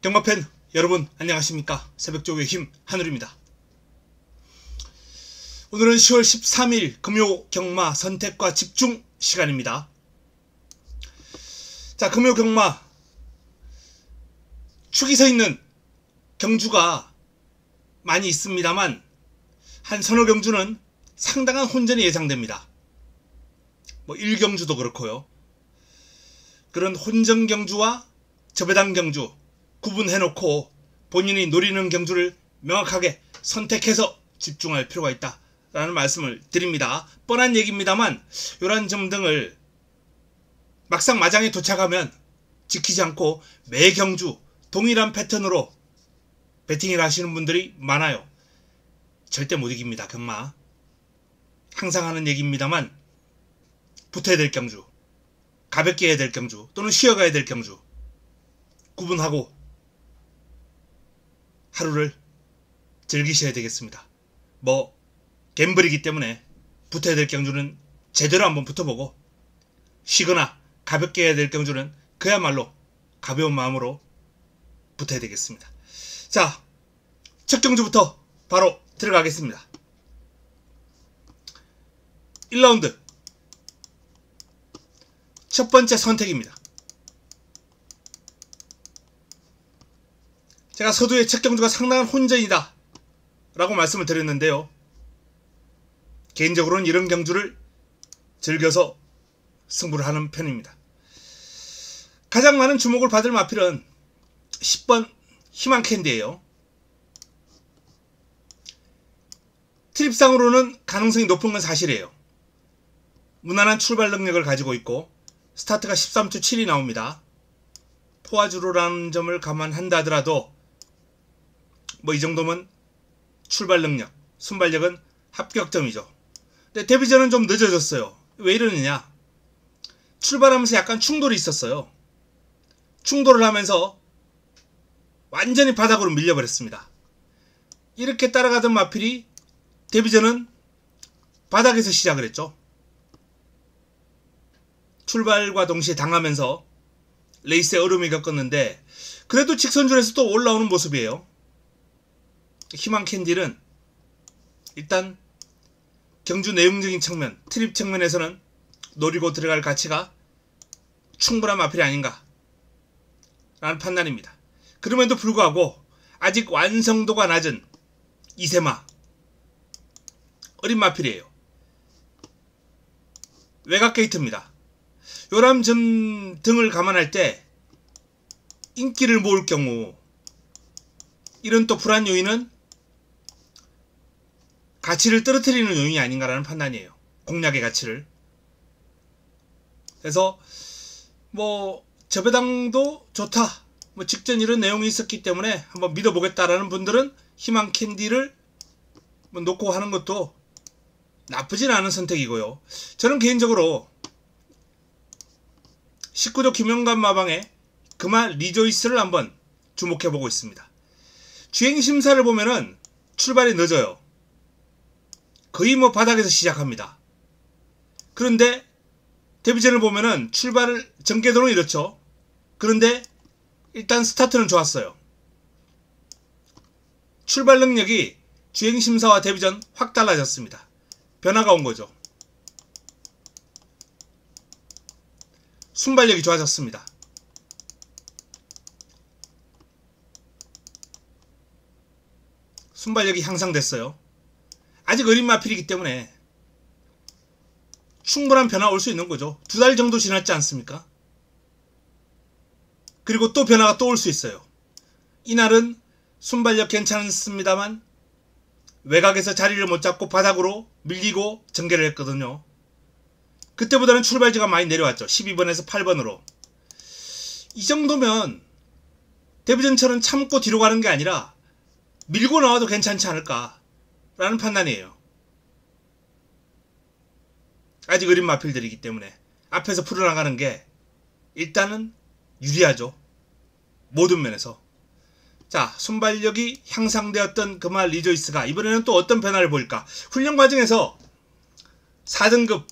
경마팬 여러분 안녕하십니까. 새벽조교의 힘 한울입니다. 오늘은 10월 13일 금요 경마 선택과 집중 시간입니다. 자, 금요 경마 축이 서 있는 경주가 많이 있습니다만 한 서너 경주는 상당한 혼전이 예상됩니다. 뭐 1경주도 그렇고요. 그런 혼전 경주와 저배당 경주 구분해놓고 본인이 노리는 경주를 명확하게 선택해서 집중할 필요가 있다라는 말씀을 드립니다. 뻔한 얘기입니다만 이러한 점 등을 막상 마장에 도착하면 지키지 않고 매 경주 동일한 패턴으로 배팅을 하시는 분들이 많아요. 절대 못 이깁니다. 경마 항상 하는 얘기입니다만 붙어야 될 경주, 가볍게 해야 될 경주 또는 쉬어가야 될 경주 구분하고 하루를 즐기셔야 되겠습니다. 뭐 갬블이기 때문에 붙어야 될 경주는 제대로 한번 붙어보고 쉬거나 가볍게 해야 될 경주는 그야말로 가벼운 마음으로 붙어야 되겠습니다. 자, 첫 경주부터 바로 들어가겠습니다. 1라운드 첫 번째 선택입니다. 제가 서두의 첫 경주가 상당한 혼전이다 라고 말씀을 드렸는데요. 개인적으로는 이런 경주를 즐겨서 승부를 하는 편입니다. 가장 많은 주목을 받을 마필은 10번 희망캔디예요. 트립상으로는 가능성이 높은 건 사실이에요. 무난한 출발 능력을 가지고 있고 스타트가 13초 7이 나옵니다. 포화주로라는 점을 감안한다 하더라도 뭐 이 정도면 출발 능력, 순발력은 합격점이죠. 근데 데뷔전은 좀 늦어졌어요. 왜 이러느냐? 출발하면서 약간 충돌이 있었어요. 충돌을 하면서 완전히 바닥으로 밀려버렸습니다. 이렇게 따라가던 마필이 데뷔전은 바닥에서 시작을 했죠. 출발과 동시에 당하면서 레이스에 어려움을 겪었는데 그래도 직선줄에서 또 올라오는 모습이에요. 희망캔디는 일단 경주 내용적인 측면, 트립 측면에서는 노리고 들어갈 가치가 충분한 마필이 아닌가 라는 판단입니다. 그럼에도 불구하고 아직 완성도가 낮은 이세마 어린 마필이에요. 외곽 게이트입니다. 요런 점 등을 감안할 때 인기를 모을 경우 이런 또 불안 요인은 가치를 떨어뜨리는 요인이 아닌가라는 판단이에요. 공략의 가치를. 그래서 뭐 저배당도 좋다, 뭐 직전 이런 내용이 있었기 때문에 한번 믿어보겠다라는 분들은 희망캔디를 뭐 놓고 하는 것도 나쁘진 않은 선택이고요. 저는 개인적으로 19조 김영관 마방의 금화 리조이스를 한번 주목해보고 있습니다. 주행심사를 보면은 출발이 늦어요. 거의 뭐 바닥에서 시작합니다. 그런데 데뷔전을 보면은 출발을 전개도는 이렇죠. 그런데 일단 스타트는 좋았어요. 출발 능력이 주행심사와 데뷔전 확 달라졌습니다. 변화가 온 거죠. 순발력이 좋아졌습니다. 순발력이 향상됐어요. 아직 어린 마필이기 때문에 충분한 변화 올 수 있는 거죠. 2달 정도 지났지 않습니까? 그리고 또 변화가 또 올 수 있어요. 이날은 순발력 괜찮습니다만 외곽에서 자리를 못 잡고 바닥으로 밀리고 전개를 했거든요. 그때보다는 출발지가 많이 내려왔죠. 12번에서 8번으로. 이 정도면 데뷔전처럼 참고 뒤로 가는 게 아니라 밀고 나와도 괜찮지 않을까 라는 판단이에요. 아직 어린 마필들이기 때문에 앞에서 풀어나가는 게 일단은 유리하죠. 모든 면에서. 자, 순발력이 향상되었던 금화 리조이스가 이번에는 또 어떤 변화를 보일까? 훈련 과정에서 4등급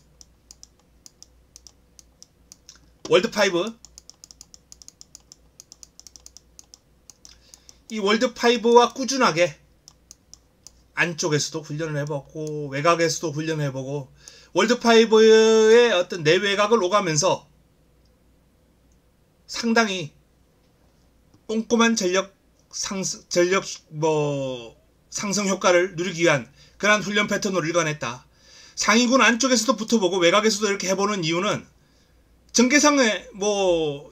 월드5 이 월드5와 꾸준하게 안쪽에서도 훈련을 해보고 외곽에서도 훈련을 해보고 월드5의 어떤 내외곽을 오가면서 상당히 꼼꼼한 전력 상승 효과를 누리기 위한 그러한 훈련 패턴으로 일관했다. 상위군 안쪽에서도 붙어보고 외곽에서도 이렇게 해보는 이유는 전개상에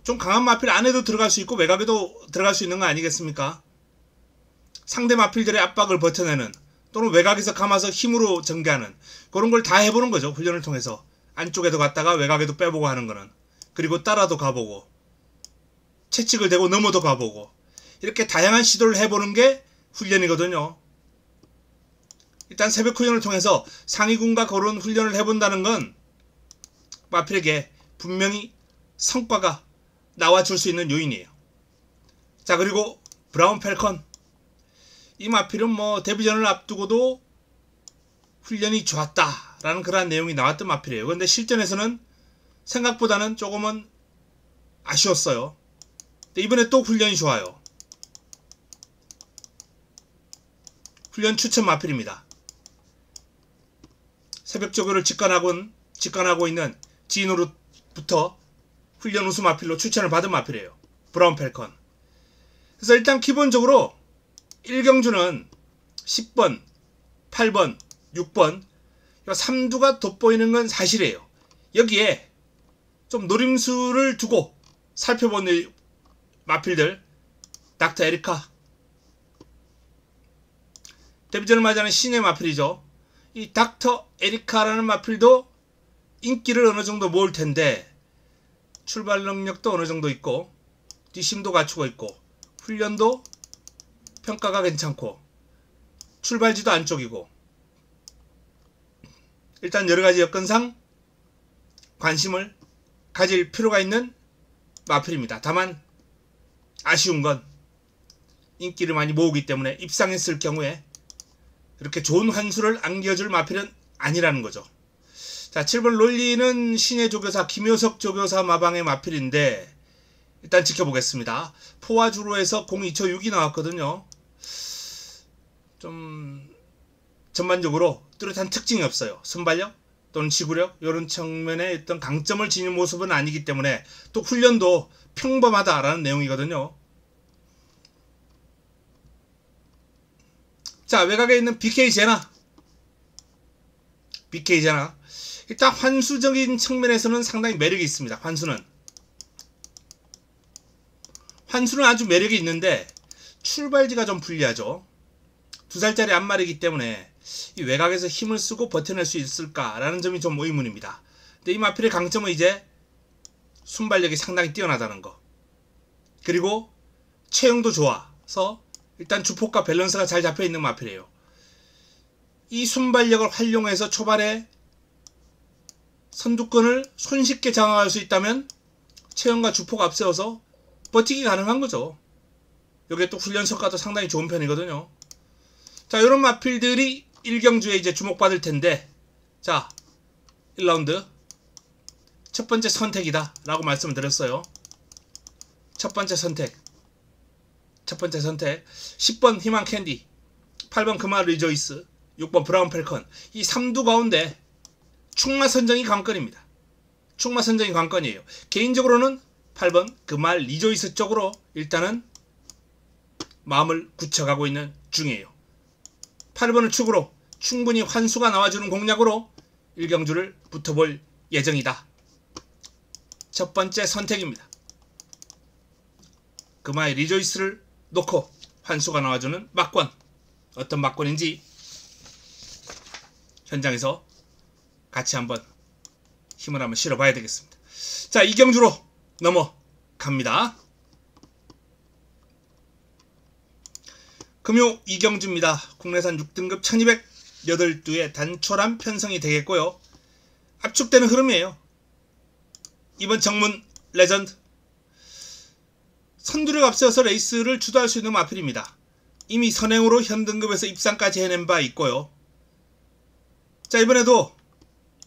좀 강한 마필 안에도 들어갈 수 있고 외곽에도 들어갈 수 있는 거 아니겠습니까? 상대 마필들의 압박을 버텨내는 또는 외곽에서 감아서 힘으로 전개하는 그런 걸 다 해보는 거죠. 훈련을 통해서 안쪽에도 갔다가 외곽에도 빼보고 하는 거는. 그리고 따라도 가보고 채찍을 대고 넘어도 가보고 이렇게 다양한 시도를 해보는 게 훈련이거든요. 일단 새벽 훈련을 통해서 상위군과 그런 훈련을 해본다는 건 마필에게 분명히 성과가 나와줄 수 있는 요인이에요. 자, 그리고 브라운 펠컨. 이 마필은 데뷔전을 앞두고도 훈련이 좋았다라는 그러한 내용이 나왔던 마필이에요. 그런데 실전에서는 생각보다는 조금은 아쉬웠어요. 근데 이번에 또 훈련이 좋아요. 훈련 추천 마필입니다. 새벽 조교를 직관하고 있는 지인으로부터 훈련 우수 마필로 추천을 받은 마필이에요. 브라운 펠컨. 그래서 일단 기본적으로 1경주는 10번, 8번, 6번 3두가 돋보이는 건 사실이에요. 여기에 좀 노림수를 두고 살펴보는 마필들, 닥터 에리카. 데뷔전을 맞이하는 신의 마필이죠. 이 닥터 에리카라는 마필도 인기를 어느 정도 모을 텐데 출발 능력도 어느 정도 있고 뒷심도 갖추고 있고 훈련도 평가가 괜찮고 출발지도 안쪽이고 일단 여러가지 여건상 관심을 가질 필요가 있는 마필입니다. 다만 아쉬운 건 인기를 많이 모으기 때문에 입상했을 경우에 이렇게 좋은 환수를 안겨줄 마필은 아니라는 거죠. 자, 7번 롤리는 신의 조교사 김효석 조교사 마방의 마필인데 일단 지켜보겠습니다. 포화주로에서 02초 6이 나왔거든요. 좀 전반적으로 뚜렷한 특징이 없어요. 순발력 또는 지구력 이런 측면에 어떤 강점을 지닌 모습은 아니기 때문에 또 훈련도 평범하다라는 내용이거든요. 자, 외곽에 있는 BK 제나. 일단 환수적인 측면에서는 상당히 매력이 있습니다. 환수는 아주 매력이 있는데 출발지가 좀 불리하죠. 2살짜리 앞말이기 때문에 이 외곽에서 힘을 쓰고 버텨낼 수 있을까라는 점이 좀 의문입니다. 근데 이 마필의 강점은 이제 순발력이 상당히 뛰어나다는 거. 그리고 체형도 좋아서 일단 주폭과 밸런스가 잘 잡혀있는 마필이에요. 이 순발력을 활용해서 초반에 선두권을 손쉽게 장악할 수 있다면 체형과 주폭 앞세워서 버티기 가능한 거죠. 여기에 또 훈련 성과도 상당히 좋은 편이거든요. 자, 이런 마필들이 1경주에 이제 주목받을 텐데, 자, 1라운드 첫 번째 선택이다 라고 말씀을 드렸어요. 첫 번째 선택 10번 희망 캔디, 8번 금화 리조이스, 6번 브라운 펠컨. 이 3두 가운데 충마 선정이 관건입니다. 충마 선정이 관건이에요. 개인적으로는 8번 금화 리조이스 쪽으로 일단은 마음을 굳혀가고 있는 중이에요. 8번을 축으로 충분히 환수가 나와주는 공략으로 1경주를 붙어볼 예정이다. 첫 번째 선택입니다. 금화의 리조이스를 놓고 환수가 나와주는 막권. 어떤 막권인지 현장에서 같이 한번 힘을 한번 실어봐야 되겠습니다. 자, 2경주로 넘어갑니다. 금요 2경주입니다. 국내산 6등급 1208두의 단촐한 편성이 되겠고요. 압축되는 흐름이에요. 이번 정문 레전드 선두를 앞세워서 레이스를 주도할 수 있는 마필입니다. 이미 선행으로 현등급에서 입상까지 해낸 바 있고요. 자, 이번에도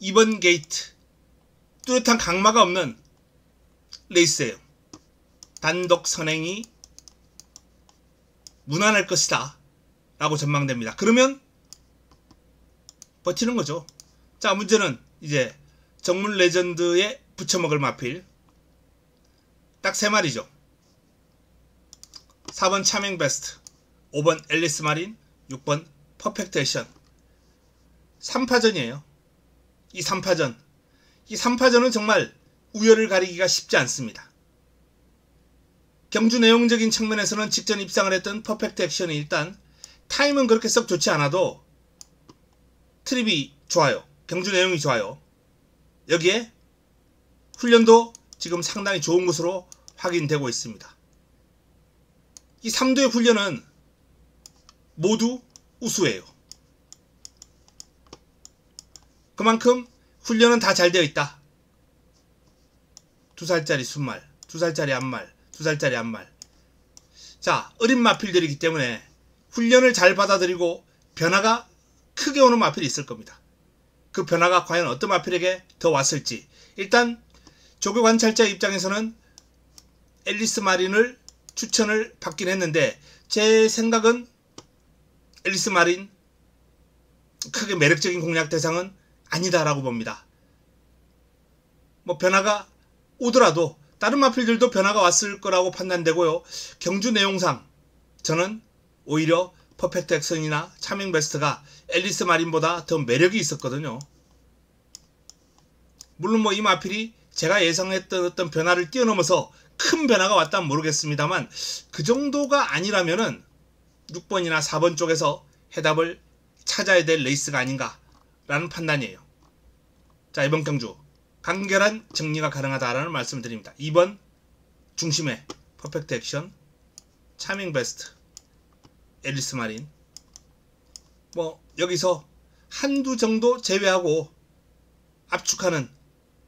2번 게이트 뚜렷한 강마가 없는 레이스예요. 단독 선행이 무난할 것이다 라고 전망됩니다. 그러면 버티는 거죠. 자, 문제는 이제 정문 레전드에 붙여먹을 마필 딱 3마리죠. 4번 차밍 베스트, 5번 앨리스 마린, 6번 퍼펙트 액션. 3파전이에요. 이 3파전은 정말 우열을 가리기가 쉽지 않습니다. 경주 내용적인 측면에서는 직전 입상을 했던 퍼펙트 액션이 일단 타임은 그렇게 썩 좋지 않아도 트립이 좋아요. 경주 내용이 좋아요. 여기에 훈련도 지금 상당히 좋은 것으로 확인되고 있습니다. 이 3도의 훈련은 모두 우수해요. 그만큼 훈련은 다 잘 되어 있다. 2살짜리 순말, 2살짜리 암말, 2살짜리 암말. 자, 어린 마필들이기 때문에 훈련을 잘 받아들이고 변화가 크게 오는 마필이 있을 겁니다. 그 변화가 과연 어떤 마필에게 더 왔을지. 일단 조교 관찰자 입장에서는 앨리스 마린을 추천을 받긴 했는데 제 생각은 앨리스 마린 크게 매력적인 공략 대상은 아니다라고 봅니다. 뭐 변화가 오더라도 다른 마필들도 변화가 왔을 거라고 판단되고요. 경주 내용상 저는 오히려 퍼펙트 액션이나 차밍 베스트가 앨리스 마린보다 더 매력이 있었거든요. 물론 뭐 이 마필이 제가 예상했던 어떤 변화를 뛰어넘어서 큰 변화가 왔다면 모르겠습니다만 그 정도가 아니라면은 6번이나 4번 쪽에서 해답을 찾아야 될 레이스가 아닌가 라는 판단이에요. 자, 이번 경주 간결한 정리가 가능하다라는 말씀을 드립니다. 2번 중심에 퍼펙트 액션, 차밍 베스트, 앨리스 마린. 뭐 여기서 한두 정도 제외하고 압축하는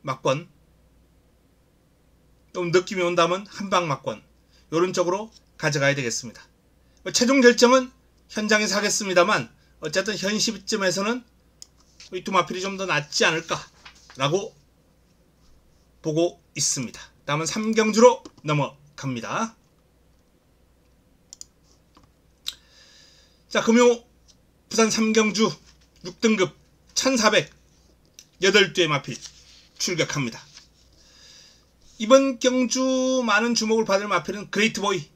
막권, 좀 느낌이 온다면 한방 막권, 요런 쪽으로 가져가야 되겠습니다. 최종 결정은 현장에서 하겠습니다만 어쨌든 현 시점에서는 이 두 마필이 좀 더 낫지 않을까 라고 보고 있습니다. 다음은 3경주로 넘어갑니다. 자, 금요 부산 3경주 6등급 1400 8두의 마필 출격합니다. 이번 경주 많은 주목을 받을 마필은 그레이트보이.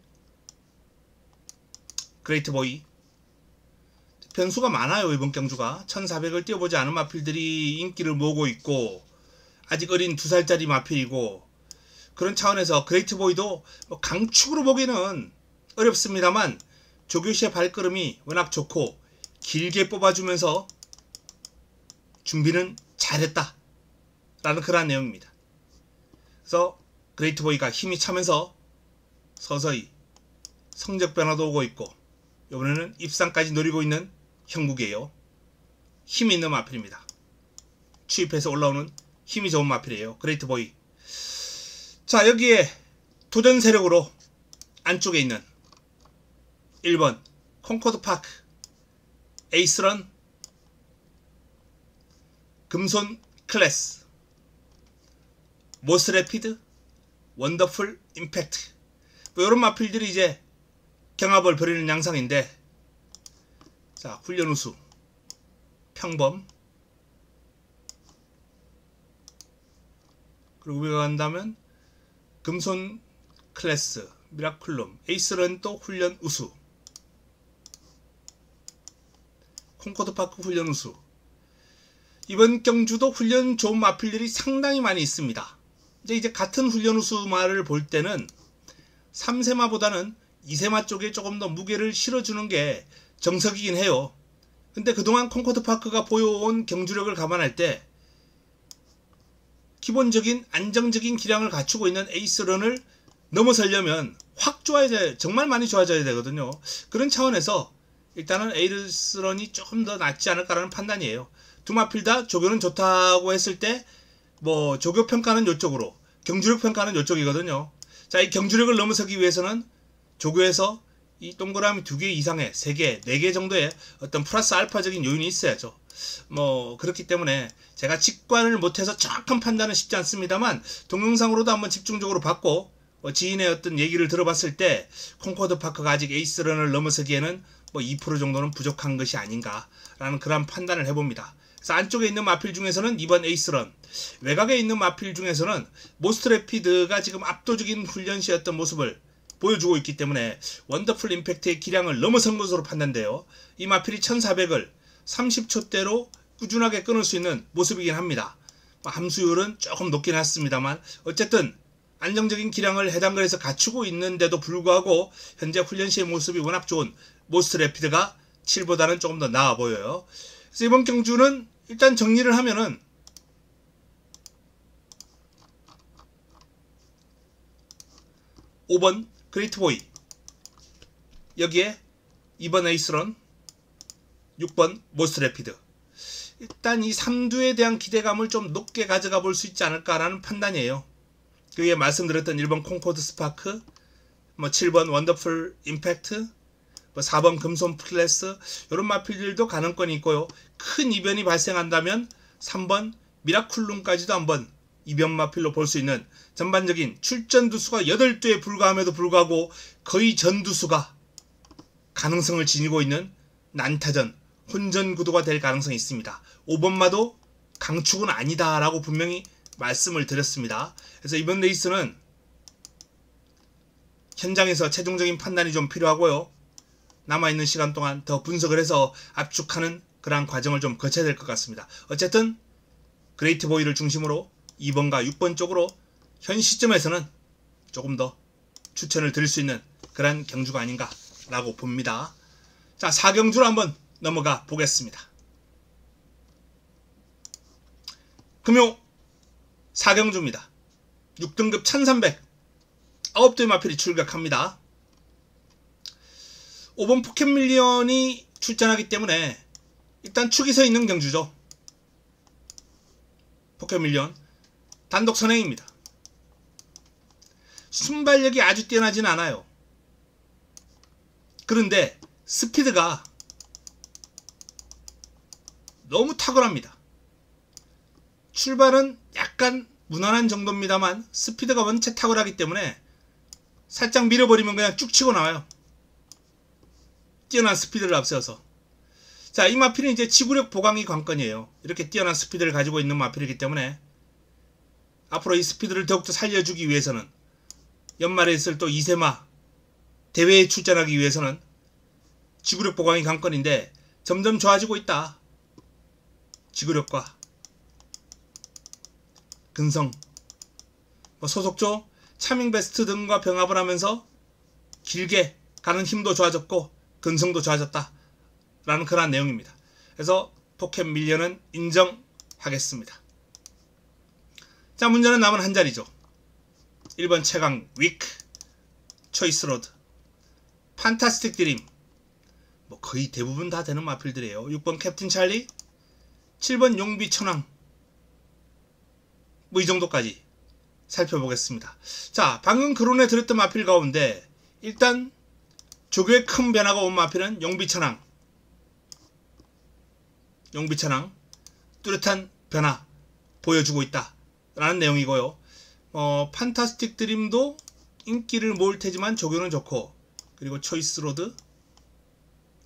변수가 많아요. 이번 경주가 1400을 뛰어보지 않은 마필들이 인기를 모으고 있고 아직 어린 2살짜리 마필이고 그런 차원에서 그레이트보이도 뭐 강축으로 보기는 어렵습니다만 조교시의 발걸음이 워낙 좋고 길게 뽑아주면서 준비는 잘했다 라는 그런 내용입니다. 그래서 그레이트보이가 힘이 차면서 서서히 성적 변화도 오고 있고 이번에는 입상까지 노리고 있는 형국이에요. 힘이 있는 마필입니다. 취입해서 올라오는 힘이 좋은 마필이에요. 그레이트보이. 자, 여기에 도전 세력으로 안쪽에 있는 1번 콩코드 파크, 에이스런, 금손 클래스, 모스 레피드, 원더풀 임팩트, 뭐 이런 마필들이 이제 경합을 벌이는 양상인데, 자, 훈련 우수, 평범, 그리고 우리가 간다면 금손 클래스, 미라클룸, 에이스런 또 훈련 우수, 콩코드 파크 훈련 우수. 이번 경주도 훈련 좋은 마필들이 상당히 많이 있습니다. 이제 같은 훈련 우수마를 볼 때는 3세마보다는 2세마 쪽에 조금 더 무게를 실어주는 게 정석이긴 해요. 근데 그동안 콩코드 파크가 보여온 경주력을 감안할 때 기본적인 안정적인 기량을 갖추고 있는 에이스런을 넘어서려면 확 좋아져야, 정말 많이 좋아져야 되거든요. 그런 차원에서 일단은 에이스런이 조금 더 낫지 않을까라는 판단이에요. 두 마필 다 조교는 좋다고 했을 때 뭐 조교 평가는 이쪽으로, 경주력 평가는 이쪽이거든요. 자, 이 경주력을 넘어서기 위해서는 조교에서 이 동그라미 2개 이상의 3개, 4개 정도의 어떤 플러스 알파적인 요인이 있어야죠. 뭐 그렇기 때문에 제가 직관을 못해서 정확한 판단은 쉽지 않습니다만 동영상으로도 한번 집중적으로 봤고 지인의 어떤 얘기를 들어봤을 때 콩코드 파크가 아직 에이스런을 넘어서기에는 2% 정도는 부족한 것이 아닌가라는 그런 판단을 해봅니다. 그래서 안쪽에 있는 마필 중에서는 이번 에이스런, 외곽에 있는 마필 중에서는 모스트 래피드가 지금 압도적인 훈련 시였던 모습을 보여주고 있기 때문에 원더풀 임팩트의 기량을 넘어선 것으로 판단돼요. 이 마필이 1400을 30초대로 꾸준하게 끊을 수 있는 모습이긴 합니다. 함수율은 조금 높긴 했습니다만 어쨌든 안정적인 기량을 해당 거리에서 갖추고 있는데도 불구하고 현재 훈련 시의 모습이 워낙 좋은 모스트 래피드가 7보다는 조금 더 나아 보여요. 그래서 이번 경주는 일단 정리를 하면은 5번 그레이트보이, 여기에 2번 에이스런, 6번 모스트 래피드. 일단 이 3두에 대한 기대감을 좀 높게 가져가 볼 수 있지 않을까라는 판단이에요. 그게 말씀드렸던 1번 콩코드 스파크, 7번 원더풀 임팩트, 4번 금손 플래스, 이런 마필들도 가능성이 있고요. 큰 이변이 발생한다면 3번 미라클룸까지도 한번 이변 마필로 볼 수 있는 전반적인 출전 두수가 8두에 불과함에도 불구하고 거의 전 두수가 가능성을 지니고 있는 난타전, 혼전 구도가 될 가능성이 있습니다. 5번마도 강축은 아니다 라고 분명히 말씀을 드렸습니다. 그래서 이번 레이스는 현장에서 최종적인 판단이 좀 필요하고요. 남아있는 시간 동안 더 분석을 해서 압축하는 그러한 과정을 좀 거쳐야 될 것 같습니다. 어쨌든 그레이트 보이를 중심으로 2번과 6번 쪽으로 현 시점에서는 조금 더 추천을 드릴 수 있는 그런 경주가 아닌가 라고 봅니다. 자, 4경주로 한번 넘어가 보겠습니다. 금요 4경주입니다. 6등급 1300 9두의 마필이 출격합니다. 5번 포켓밀리언이 출전하기 때문에 일단 축이 서 있는 경주죠. 포켓밀리언 단독 선행입니다. 순발력이 아주 뛰어나진 않아요. 그런데 스피드가 너무 탁월합니다. 출발은 약간 무난한 정도입니다만 스피드가 원체 탁월하기 때문에 살짝 밀어버리면 그냥 쭉 치고 나와요. 뛰어난 스피드를 앞세워서. 자, 이 마필은 이제 지구력 보강이 관건이에요. 이렇게 뛰어난 스피드를 가지고 있는 마필이기 때문에 앞으로 이 스피드를 더욱더 살려주기 위해서는 연말에 있을 또 이세마 대회에 출전하기 위해서는 지구력 보강이 관건인데 점점 좋아지고 있다. 지구력과 근성, 소속조, 차밍베스트 등과 병합을 하면서 길게 가는 힘도 좋아졌고 근성도 좋아졌다 라는 그런 내용입니다. 그래서 포켓밀리언은 인정하겠습니다. 자, 문제는 남은 한 자리죠. 1번 최강 위크, 초이스로드, 판타스틱 드림, 거의 대부분 다 되는 마필들이에요. 6번 캡틴 찰리, 7번 용비 천왕, 이 정도까지 살펴보겠습니다. 자, 방금 거론해 드렸던 마필 가운데 일단 조교에 큰 변화가 온 마필은 용비천왕, 뚜렷한 변화 보여주고 있다 라는 내용이고요. 판타스틱 드림도 인기를 모을 테지만 조교는 좋고, 그리고 초이스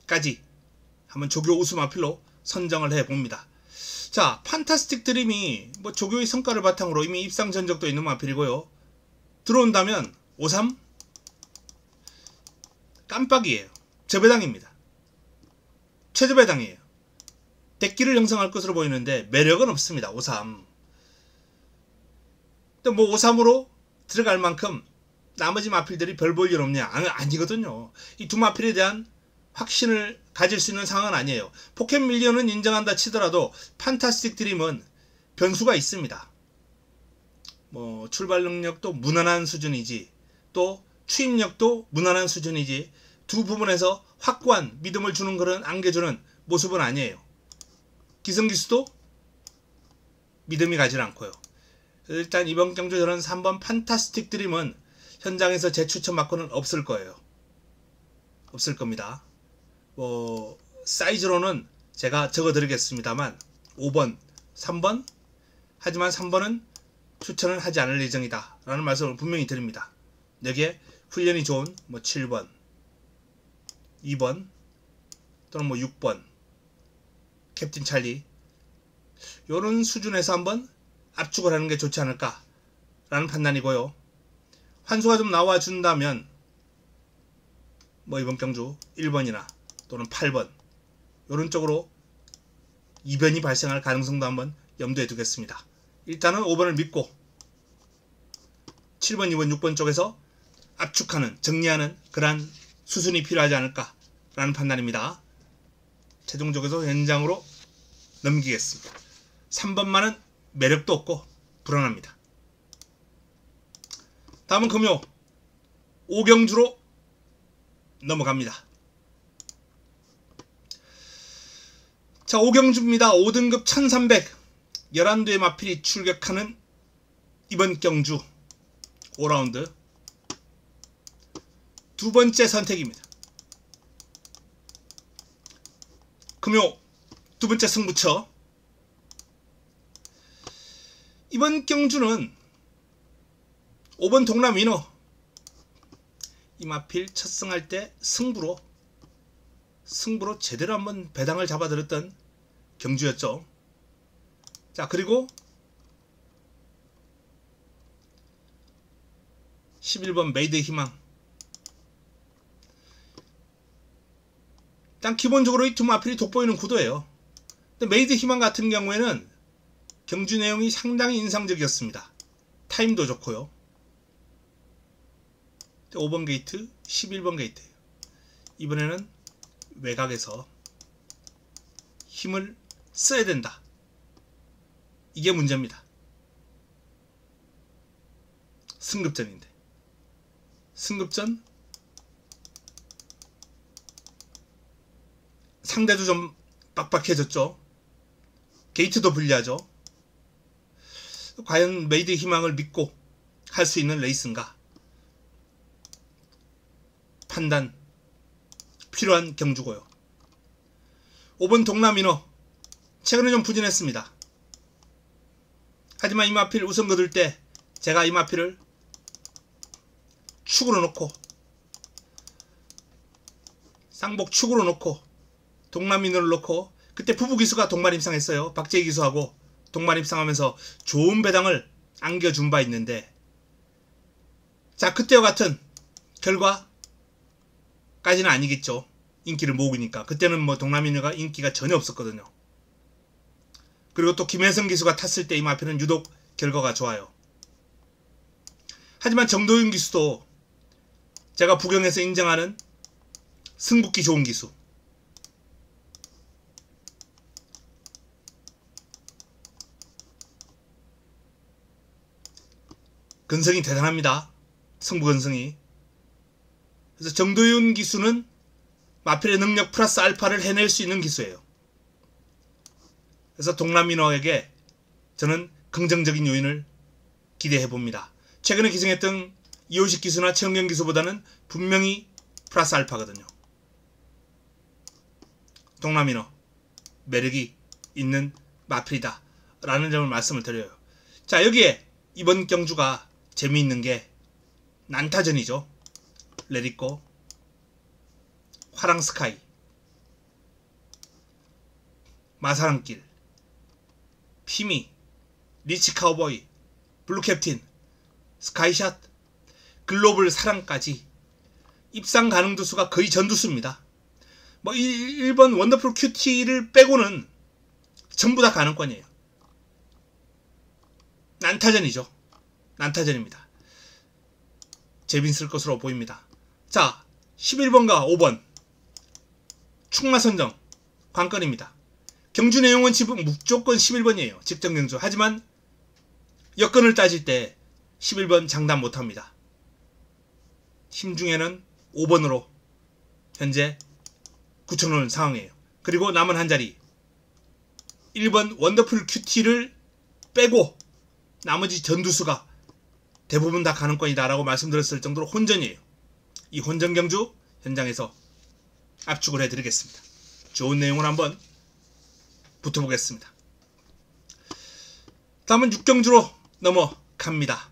로드까지 한번 조교 우수 마필로 선정을 해봅니다. 자, 판타스틱 드림이 조교의 성과를 바탕으로 이미 입상 전적도 있는 마필이고요. 들어온다면 5-3 깜빡이에요. 저배당입니다. 최저배당이에요. 대기를 형성할 것으로 보이는데 매력은 없습니다. 5-3. 근데 5-3으로 들어갈 만큼 나머지 마필들이 별 볼 일 없냐? 아니거든요. 이 두 마필에 대한 확신을 가질 수 있는 상황은 아니에요. 포켓밀리언은 인정한다 치더라도 판타스틱 드림은 변수가 있습니다. 출발 능력도 무난한 수준이지, 또 추임력도 무난한 수준이지, 두 부분에서 확고한 믿음을 주는 그런 안겨주는 모습은 아니에요. 기성기수도 믿음이 가질 않고요. 일단 이번 경주 저는 3번 판타스틱 드림은 현장에서 제 추천 맞고는 없을 거예요. 없을 겁니다. 사이즈로는 제가 적어 드리겠습니다만 5번, 3번, 하지만 3번은 추천을 하지 않을 예정이다 라는 말씀을 분명히 드립니다. 여기에 훈련이 좋은 뭐 7번, 2번 또는 뭐 6번 캡틴 찰리 요런 수준에서 한번 압축을 하는 게 좋지 않을까 라는 판단이고요. 환수가 좀 나와준다면 뭐 이번 경주 1번이나 또는 8번 요런 쪽으로 이변이 발생할 가능성도 한번 염두에 두겠습니다. 일단은 5번을 믿고 7번, 2번, 6번 쪽에서 압축하는, 정리하는 그러한 수순이 필요하지 않을까 라는 판단입니다. 최종적으로 현장으로 넘기겠습니다. 3번만은 매력도 없고 불안합니다. 다음은 금요 5경주로 넘어갑니다. 자, 5경주입니다. 5등급 1300 11두의 마필이 출격하는 이번 경주 5라운드 두 번째 선택입니다. 금요 두 번째 승부처. 이번 경주는 5번 동남위너 이 마필 첫 승할 때 승부로 제대로 한번 배당을 잡아들었던 경주였죠. 자, 그리고 11번 메이드의 희망. 일단 기본적으로 이 두 마필이 돋보이는 구도예요. 근데 메이드의 희망 같은 경우에는 경주 내용이 상당히 인상적이었습니다. 타임도 좋고요. 5번 게이트, 11번 게이트. 이번에는 외곽에서 힘을 써야 된다. 이게 문제입니다. 승급전인데. 승급전 상대도 좀 빡빡해졌죠. 게이트도 불리하죠. 과연 메이드의 희망을 믿고 할 수 있는 레이스인가? 판단 필요한 경주고요. 5번 동남이너 최근에 좀 부진했습니다. 하지만 이 마필 우선 거둘 때 제가 이 마필을 축으로 놓고 쌍복 축으로 놓고 동남이너를 놓고 그때 부부기수가 동반 입상했어요. 박재희 기수하고 동반 입상하면서 좋은 배당을 안겨준 바 있는데, 자, 그때와 같은 결과까지는 아니겠죠. 인기를 모으니까. 그때는 뭐 동남이너가 인기가 전혀 없었거든요. 그리고 또 김혜성 기수가 탔을 때 이 마필은 유독 결과가 좋아요. 하지만 정도윤 기수도 제가 부경에서 인정하는 승부기 좋은 기수. 근성이 대단합니다. 승부 근성이. 그래서 정도윤 기수는 마필의 능력 플러스 알파를 해낼 수 있는 기수예요. 그래서 동남민호에게 저는 긍정적인 요인을 기대해 봅니다. 최근에 기승했던 이호식 기수나 최은경 기수보다는 분명히 플러스 알파거든요. 동남민호 매력이 있는 마필이다 라는 점을 말씀을 드려요. 자, 여기에 이번 경주가 재미있는 게 난타전이죠. 레디꼬, 화랑스카이, 마사랑길, 피미, 리치 카우보이, 블루캡틴, 스카이샷, 글로벌 사랑까지 입상 가능 두수가 거의 전두수입니다. 뭐 1번 원더풀 큐티를 빼고는 전부 다 가능권이에요. 난타전이죠. 난타전입니다. 재밌을 것으로 보입니다. 자, 11번과 5번 충마선정 관건입니다. 경주 내용은 지금 무조건 11번이에요. 직전 경주. 하지만 여건을 따질 때 11번 장담 못합니다. 힘중에는 5번으로 현재 굳혀놓은 상황이에요. 그리고 남은 한 자리 1번 원더풀 큐티를 빼고 나머지 전두수가 대부분 다 가능권이다 라고 말씀드렸을 정도로 혼전이에요. 이 혼전 경주 현장에서 압축을 해드리겠습니다. 좋은 내용을 한번 붙어보겠습니다. 다음은 6경주로 넘어갑니다.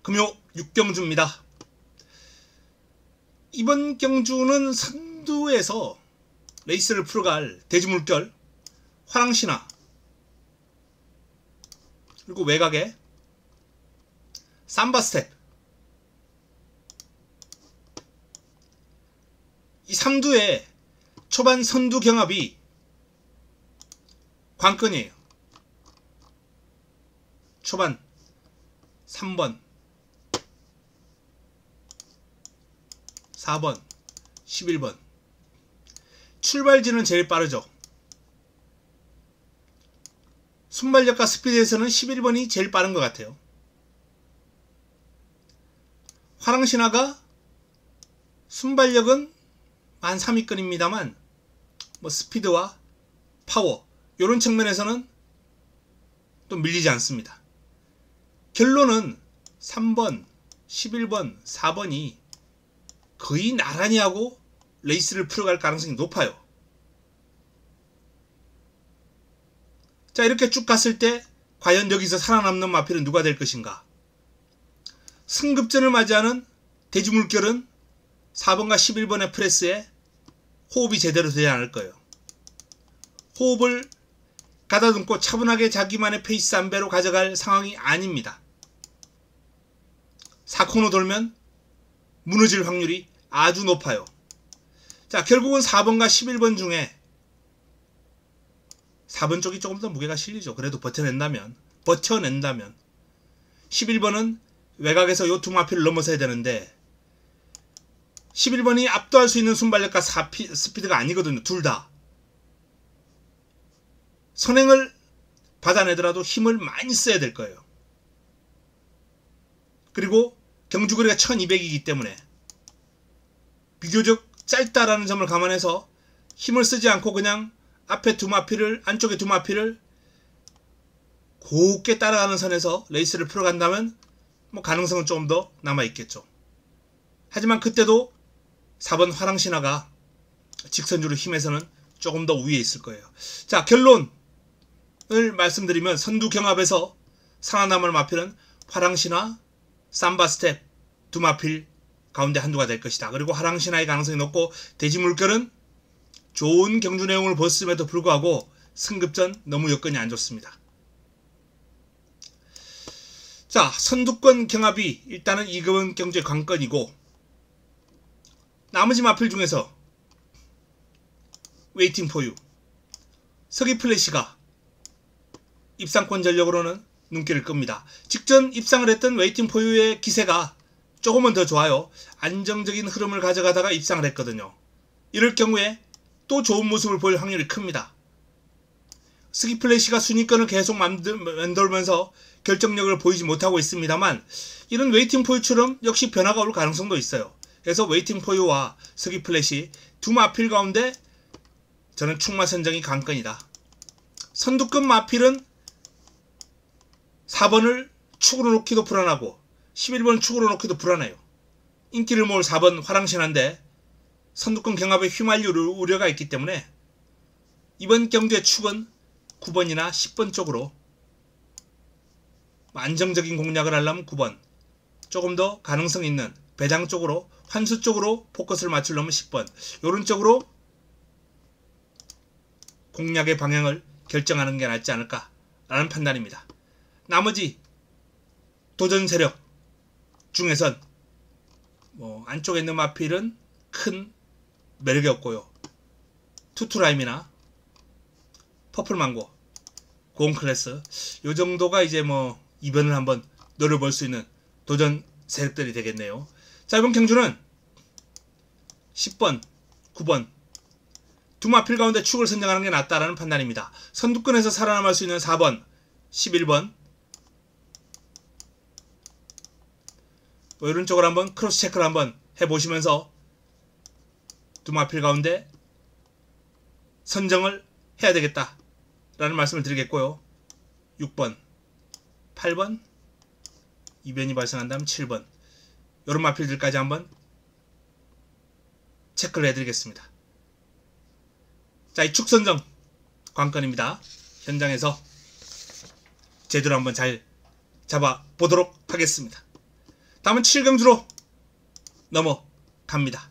금요 6경주입니다. 이번 경주는 선두에서 레이스를 풀어갈 대지물결, 화랑신화, 그리고 외곽에 삼바스텝, 이 3두의 초반 선두 경합이 관건이에요. 초반 3번, 4번, 11번. 출발지는 제일 빠르죠. 순발력과 스피드에서는 11번이 제일 빠른 것 같아요. 화랑신화가 순발력은 한 3위권입니다만 뭐 스피드와 파워 이런 측면에서는 또 밀리지 않습니다. 결론은 3번, 11번, 4번이 거의 나란히 하고 레이스를 풀어갈 가능성이 높아요. 자, 이렇게 쭉 갔을 때 과연 여기서 살아남는 마필은 누가 될 것인가? 승급전을 맞이하는 대지물결은 4번과 11번의 프레스에 호흡이 제대로 되지 않을 거예요. 호흡을 가다듬고 차분하게 자기만의 페이스 안배로 가져갈 상황이 아닙니다. 4코너 돌면 무너질 확률이 아주 높아요. 자, 결국은 4번과 11번 중에 4번 쪽이 조금 더 무게가 실리죠. 그래도 버텨낸다면 11번은 외곽에서 요 두 마필을 넘어서야 되는데 11번이 압도할 수 있는 순발력과 스피드가 아니거든요. 둘 다. 선행을 받아내더라도 힘을 많이 써야 될 거예요. 그리고 경주거리가 1200이기 때문에 비교적 짧다라는 점을 감안해서 힘을 쓰지 않고 그냥 앞에 두 마필을, 안쪽에 두 마필을 곱게 따라가는 선에서 레이스를 풀어간다면 뭐 가능성은 조금 더 남아있겠죠. 하지만 그때도 4번 화랑신화가 직선주로 힘에서는 조금 더 위에 있을 거예요. 자, 결론을 말씀드리면 선두 경합에서 살아남을 마필은 화랑신화, 삼바스텝 두 마필 가운데 한두가 될 것이다. 그리고 화랑신화의 가능성이 높고 대지물결은 좋은 경주 내용을 보였음에도 불구하고 승급전 너무 여건이 안 좋습니다. 자, 선두권 경합이 일단은 이번 경주의 관건이고 나머지 마필 중에서 웨이팅 포유, 서귀플래시가 입상권 전력으로는 눈길을 끕니다. 직전 입상을 했던 웨이팅 포유의 기세가 조금은 더 좋아요. 안정적인 흐름을 가져가다가 입상을 했거든요. 이럴 경우에 또 좋은 모습을 보일 확률이 큽니다. 서귀플래시가 순위권을 계속 맴돌면서 결정력을 보이지 못하고 있습니다만 이런 웨이팅 포유처럼 역시 변화가 올 가능성도 있어요. 그래서 웨이팅 포유와 서귀플래시 두 마필 가운데 저는 충마 선정이 관건이다. 선두권 마필은 4번을 축으로 놓기도 불안하고 11번 축으로 놓기도 불안해요. 인기를 모을 4번 화랑신화인데 선두권 경합에 휘말릴 우려가 있기 때문에 이번 경주의 축은 9번이나 10번 쪽으로 안정적인 공략을 하려면 9번, 조금 더 가능성 있는 배당 쪽으로, 환수 쪽으로 포커스를 맞추려면 10번, 이런 쪽으로 공략의 방향을 결정하는 게 낫지 않을까라는 판단입니다. 나머지 도전 세력 중에선 안쪽에 있는 마필은 큰 매력이 없고요. 투투라임이나 퍼플망고, 고온클래스 요 정도가 이제 이변을 한번 노려볼 수 있는 도전 세력들이 되겠네요. 자, 이번 경주는 10번, 9번 두 마필 가운데 축을 선정하는 게 낫다라는 판단입니다. 선두권에서 살아남을 수 있는 4번, 11번 이런 쪽으로 한번 크로스 체크를 한번 해보시면서 두 마필 가운데 선정을 해야 되겠다 라는 말씀을 드리겠고요. 6번, 8번 이변이 발생한다면 7번 이런 마필들까지 한번 체크를 해드리겠습니다. 자, 이 축 선정 관건입니다. 현장에서 제대로 한번 잘 잡아보도록 하겠습니다. 다음은 7경주로 넘어갑니다.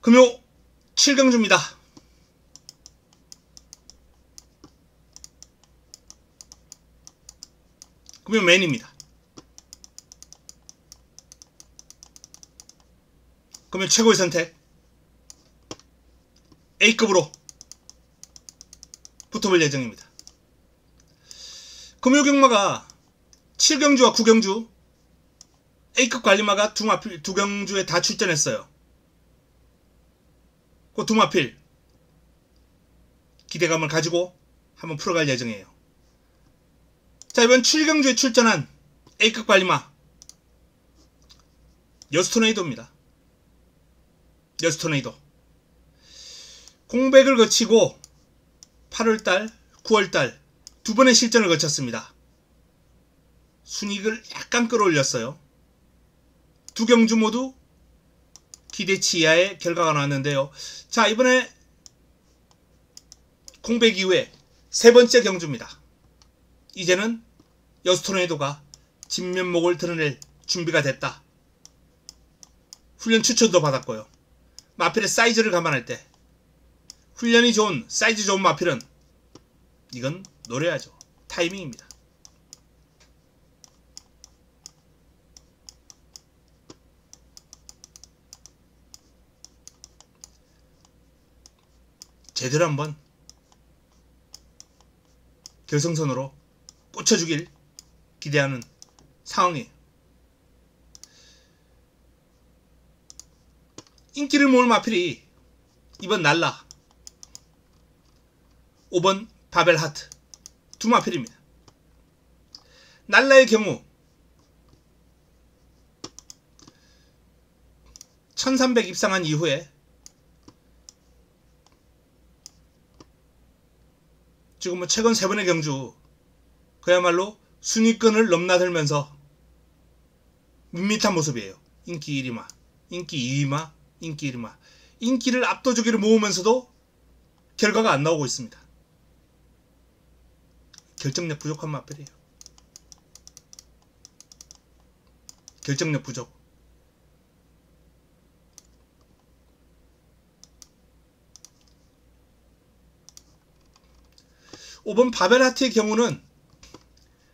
금요 7경주입니다. 금요 맨입니다. 금요 최고의 선택 A급으로 붙어볼 예정입니다. 금요 경마가 7경주와 9경주 A급 관리마가 두 경주에 다 출전했어요. 그 두 마필 기대감을 가지고 한번 풀어갈 예정이에요. 자, 이번 7경주에 출전한 A급 관리마 여수토네이도입니다. 여수토네이도 공백을 거치고 8월달, 9월달 두 번의 실전을 거쳤습니다. 순이익을 약간 끌어올렸어요. 두 경주 모두 기대치 이하의 결과가 나왔는데요. 자, 이번에 공백 이후에 세 번째 경주입니다. 이제는 여수토네이도가 진면목을 드러낼 준비가 됐다. 훈련 추천도 받았고요. 마필의 사이즈를 감안할 때 훈련이 좋은, 사이즈 좋은 마필은 이건 노려야죠. 타이밍입니다. 제대로 한번 결승선으로 꽂혀주길 기대하는 상황이에요. 인기를 모을 마필이 이번 날라 5번 바벨하트 두 마필입니다. 날라의 경우 1300 입상한 이후에 지금 뭐 최근 세 번의 경주 그야말로 순위권을 넘나들면서 밋밋한 모습이에요. 인기 1위마, 인기 2위마, 인기 1위마. 인기를 압도적으로 모으면서도 결과가 안 나오고 있습니다. 결정력 부족한 마필이에요. 결정력 부족. 오번 바벨하트의 경우는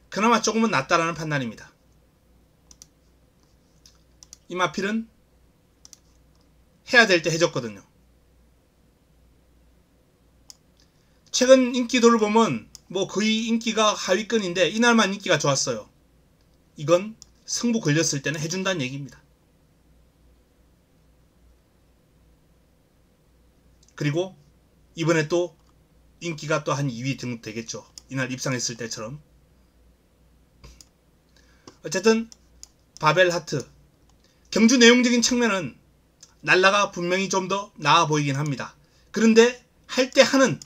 그나마 조금은 낫다라는 판단입니다. 이 마필은 해야 될 때 해줬거든요. 최근 인기도를 보면 뭐 거의 인기가 하위권인데 이날만 인기가 좋았어요. 이건 승부 걸렸을 때는 해준다는 얘기입니다. 그리고 이번에 또 인기가 또 한 2위 등록되겠죠. 이날 입상했을 때처럼. 어쨌든 바벨하트 경주 내용적인 측면은 날라가 분명히 좀 더 나아 보이긴 합니다. 그런데 할 때 하는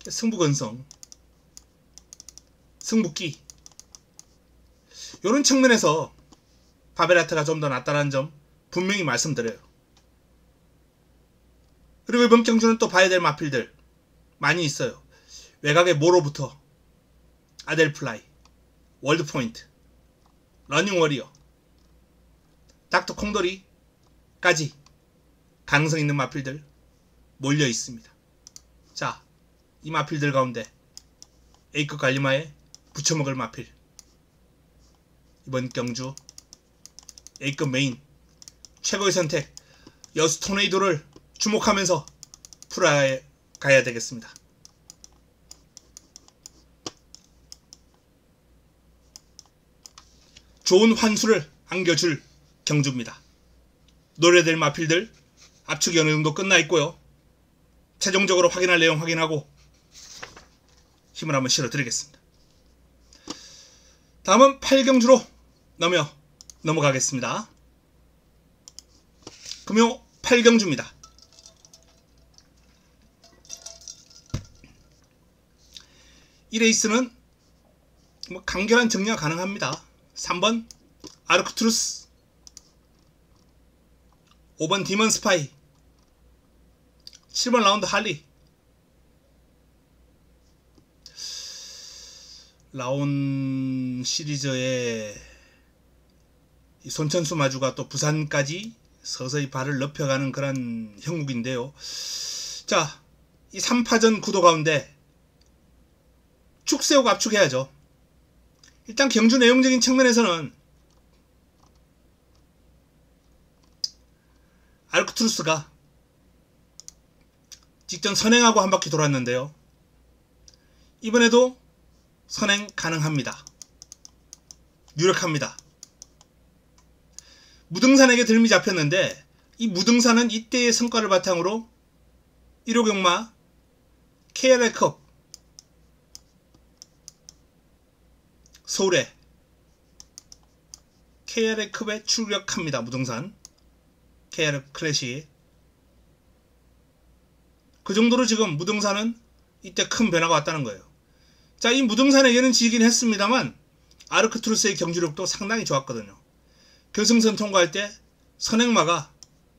승부건성, 승부기 이런 측면에서 바벨하트가 좀 더 낫다는 점 분명히 말씀드려요. 그리고 이번 경주는 또 봐야 될 마필들 많이 있어요. 외곽의 모로부터 아델플라이, 월드포인트, 러닝워리어, 닥터 콩돌이까지 가능성 있는 마필들 몰려 있습니다. 자, 이 마필들 가운데 A급 관리마에 붙여먹을 마필 이번 경주 A급 메인 최고의 선택 여수토네이도를 주목하면서 풀어가야 되겠습니다. 좋은 환수를 안겨줄 경주입니다. 노려될 마필들 압축이 어느 정도 끝나 있고요. 최종적으로 확인할 내용 확인하고 힘을 한번 실어 드리겠습니다. 다음은 8경주로 넘어가겠습니다. 금요 8경주입니다. 이 레이스는 뭐 간결한 정리가 가능합니다. 3번 아르크투루스, 5번 디먼 스파이, 7번 라운드 할리. 라온 시리즈의 손천수 마주가 또 부산까지 서서히 발을 넓혀가는 그런 형국인데요. 자, 이 3파전 구도 가운데 축 세우고 압축해야죠. 일단 경주 내용적인 측면에서는 아르크투루스가 직전 선행하고 한 바퀴 돌았는데요. 이번에도 선행 가능합니다. 유력합니다. 무등산에게 들미 잡혔는데 이 무등산은 이때의 성과를 바탕으로 1호 경마 KRL컵 서울에 KRL컵에 출격합니다. 무등산 KR 클래식. 그 정도로 지금 무등산은 이때 큰 변화가 왔다는 거예요. 자, 이 무등산에게는 지긴 했습니다만 아르크투루스의 경주력도 상당히 좋았거든요. 결승선 통과할 때 선행마가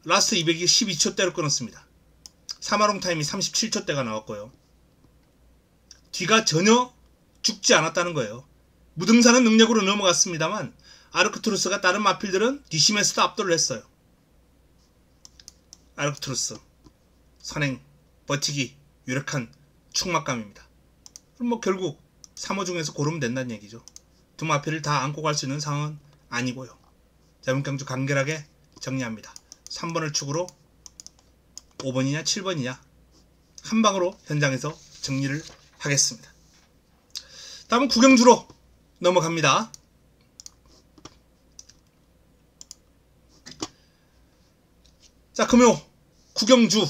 라스트 200이 12초대로 끊었습니다. 사마롱 타임이 37초대가 나왔고요. 뒤가 전혀 죽지 않았다는 거예요. 무등산은 능력으로 넘어갔습니다만 아르크투루스가 다른 마필들은 뒷심에서도 압도를 했어요. 아르크투루스 선행 버티기 유력한 축막감입니다. 그럼 뭐 결국 3호 중에서 고르면 된다는 얘기죠. 두 마필을 다 안고 갈 수 있는 상황은 아니고요. 자, 이번 경주 간결하게 정리합니다. 3번을 축으로 5번이냐 7번이냐 한 방으로 현장에서 정리를 하겠습니다. 다음은 구경주로 넘어갑니다. 자, 금요 구경주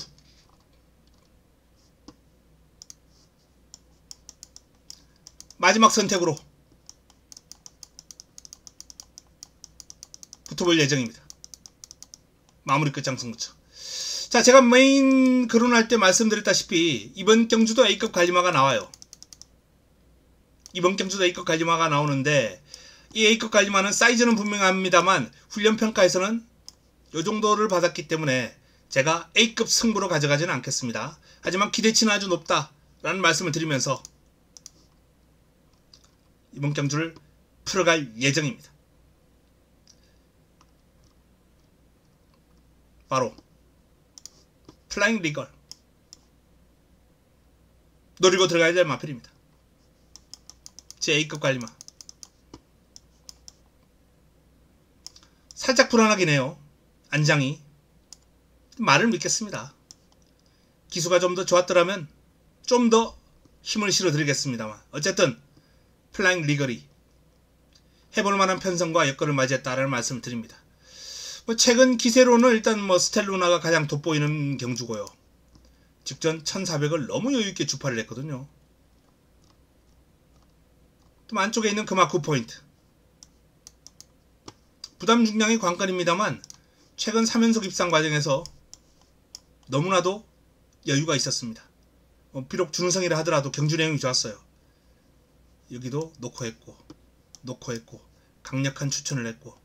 마지막 선택으로 붙어볼 예정입니다. 마무리 끝장 승부처. 자, 제가 메인 거론할 때 말씀드렸다시피 이번 경주도 A급 관리마가 나와요. 이번 경주도 A급 관리마가 나오는데 이 A급 관리마는 사이즈는 분명합니다만 훈련평가에서는 요 정도를 받았기 때문에 제가 A급 승부로 가져가지는 않겠습니다. 하지만 기대치는 아주 높다라는 말씀을 드리면서 이번 경주를 풀어갈 예정입니다. 바로 플라잉 리걸 노리고 들어가야 될 마필입니다. 제 A급 관리마. 살짝 불안하긴 해요. 안장이. 말을 믿겠습니다. 기수가 좀 더 좋았더라면 좀 더 힘을 실어 드리겠습니다만 어쨌든 플라잉 리걸이 해볼 만한 편성과 여건을 맞이했다라는 말씀을 드립니다. 뭐 최근 기세로는 일단 뭐 스텔루나가 가장 돋보이는 경주고요. 직전 1400을 너무 여유있게 주파를 했거든요. 또 안쪽에 있는 금화 9포인트. 부담 중량이 관건입니다만 최근 3연속 입상 과정에서 너무나도 여유가 있었습니다. 비록 준우승이라 하더라도 경주 내용이 좋았어요. 여기도 놓고 했고 강력한 추천을 했고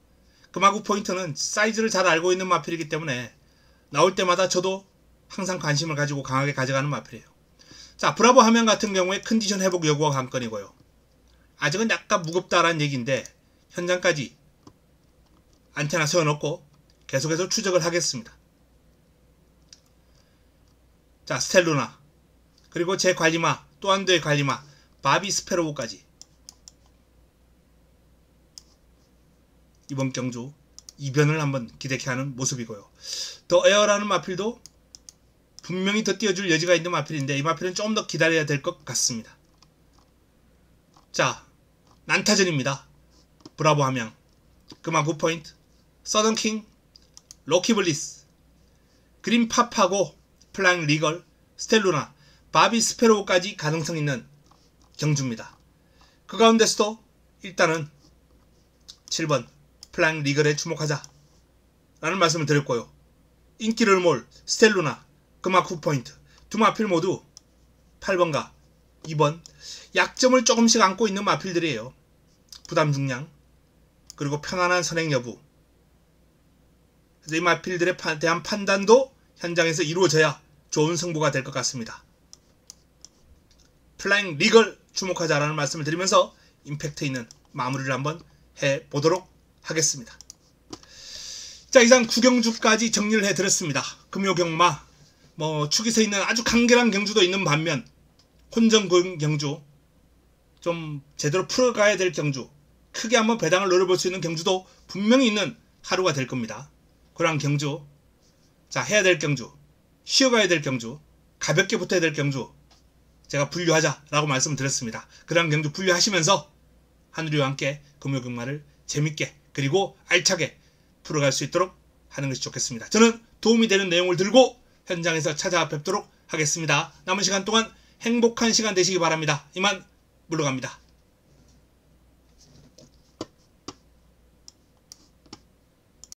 금화 9포인트는 사이즈를 잘 알고 있는 마필이기 때문에 나올 때마다 저도 항상 관심을 가지고 강하게 가져가는 마필이에요. 자, 브라보 하면 같은 경우에 컨디션 회복 여부가 관건이고요. 아직은 약간 무겁다라는 얘기인데 현장까지 안테나 세워놓고 계속해서 추적을 하겠습니다. 자, 스텔루나 그리고 제 관리마 또 한 대의 관리마 바비 스페로우까지 이번 경주 이변을 한번 기대케 하는 모습이고요. 더 에어라는 마필도 분명히 더 띄워줄 여지가 있는 마필인데 이 마필은 좀 더 기다려야 될 것 같습니다. 자, 난타전입니다. 브라보 함양 금화 9포인트 서던킹 로키블리스 그린팝하고 플라잉 리걸 스텔루나 바비 스페로우까지 가능성 있는 경주입니다. 그 가운데서도 일단은 7번 플라잉 리걸에 주목하자 라는 말씀을 드렸고요. 인기를 몰 스텔루나 금화 9포인트 두 마필 모두 8번과 2번 약점을 조금씩 안고 있는 마필들이에요. 부담 중량 그리고 편안한 선행 여부 그래서 이 마필들에 대한 판단도 현장에서 이루어져야 좋은 승부가 될 것 같습니다. 플라잉 리걸 주목하자라는 말씀을 드리면서 임팩트 있는 마무리를 한번 해보도록 하겠습니다. 자, 이상 9경주까지 정리를 해드렸습니다. 금요경마 축이 서 있는 아주 간결한 경주도 있는 반면 혼전 경주, 좀 제대로 풀어가야 될 경주, 크게 한번 배당을 노려볼 수 있는 경주도 분명히 있는 하루가 될 겁니다. 그러한 경주, 자, 해야 될 경주, 쉬어가야 될 경주, 가볍게 붙어야 될 경주 제가 분류하자라고 말씀드렸습니다. 그러한 경주 분류하시면서 하늘이와 함께 금요경마를 재밌게 그리고 알차게 풀어갈 수 있도록 하는 것이 좋겠습니다. 저는 도움이 되는 내용을 들고 현장에서 찾아뵙도록 하겠습니다. 남은 시간 동안 행복한 시간 되시기 바랍니다. 이만 물러갑니다.